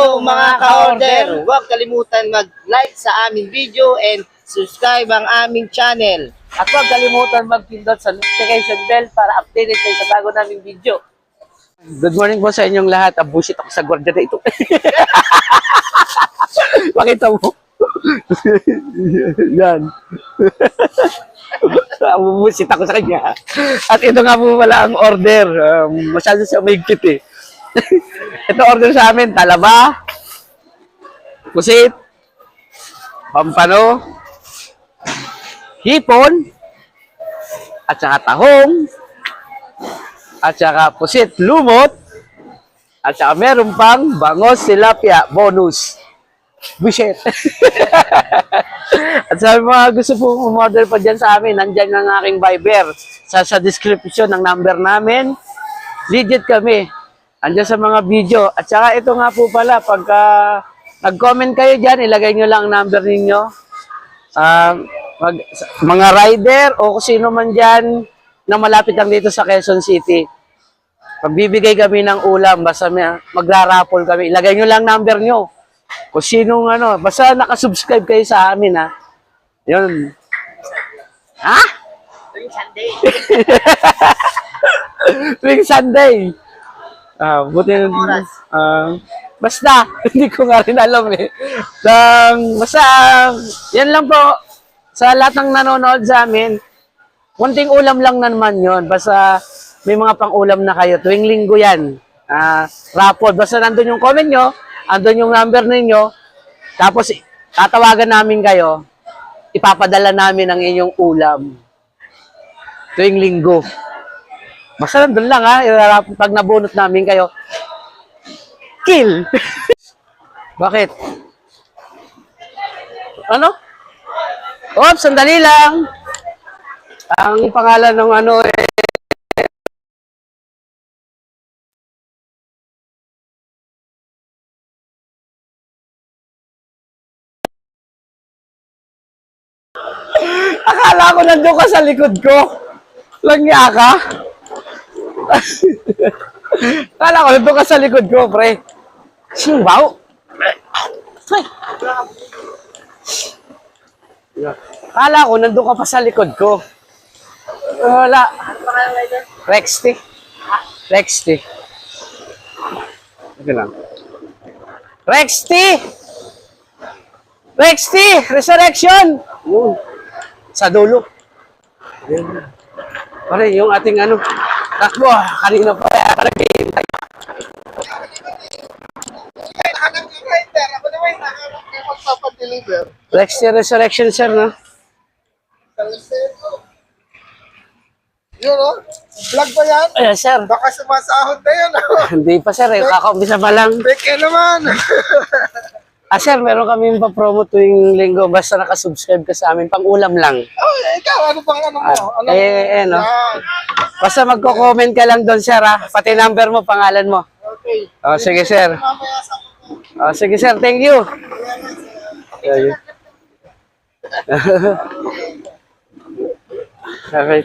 Hello mga ka-order! Huwag kalimutan mag-like sa aming video and subscribe ang aming channel. At huwag kalimutan mag-pindot sa notification bell para updated kayo sa bago naming video. Good morning po sa inyong lahat. Bullshit ako sa gwardiya na ito. Pakita mo. Yan. Bullshit ako sa kanya. At ito nga po pala ang order. Masyado siya mahigpit eh. Ito order sa amin, talaba, pusit, pampano, hipon, at saka tahong, at saka pusit lumot, at saka meron pang bangos tilapia bonus. Buset. At sa mga gusto pong umorder pa dyan sa amin, nandyan ang aking Viber. Sa description ng number namin, legit kami. Andiyan sa mga video. At saka ito nga po pala, pagka nag-comment kayo dyan, ilagay nyo lang ang number ninyo. Mga rider o kung sino man dyan na malapit lang dito sa Quezon City. Pagbibigay kami ng ulam, basta magra-raffle kami. Ilagay nyo lang number nyo. Kung sinong ano, basta nakasubscribe kayo sa amin ha. Yun. Ha? Tuwing Sunday. Tuwing Sunday. Buti basta, hindi ko nga rin alam eh. Basta, yan lang po. Sa lahat ng nanonood sa amin, kunting ulam lang naman yon. Basta, may mga pang-ulam na kayo. Tuwing linggo yan. Raffle. Basta nandun yung comment nyo, andun yung number ninyo, tapos tatawagan namin kayo, ipapadala namin ang inyong ulam. Tuwing linggo. Basta nandun lang ha, pag nabunot namin kayo, kill! Bakit? Ano? Oops, sandali lang. Ang pangalan ng ano eh, akala ko nandun ka sa likod ko. Langya ka? Akala ko nandun ka sa likod ko, pre. Simbaw. Akala ko nandun ka pa sa likod ko. Wala. Rexty. Rexty. Ito lang. Rexty! Rexty! Resurrection! Yun. Sa dulo. Yun. Pare, yung ating ano. Takbo, kanina pa. Naghihintay. Hanap yung rider. Ako naman nahanap yung magpapadeliver. Rexty Resurrection, sir, no? Yun o? Vlog ba yan? Ayan, sir. Baka sumasahod na yan. Hindi pa, sir. Kakaumpisa pa lang. Peke naman. Sir, meron kami pa-promo tuwing linggo. Basta nakasubscribe ka sa amin. Pang-ulam lang. Oh, ikaw, ano pang ano mo? Ano no? yan? Basta magko-comment ka lang doon, sir, ha? Pati number mo, pangalan mo. Okay. Sige, sir. Mamaya sa Sige, sir. Thank you. Okay,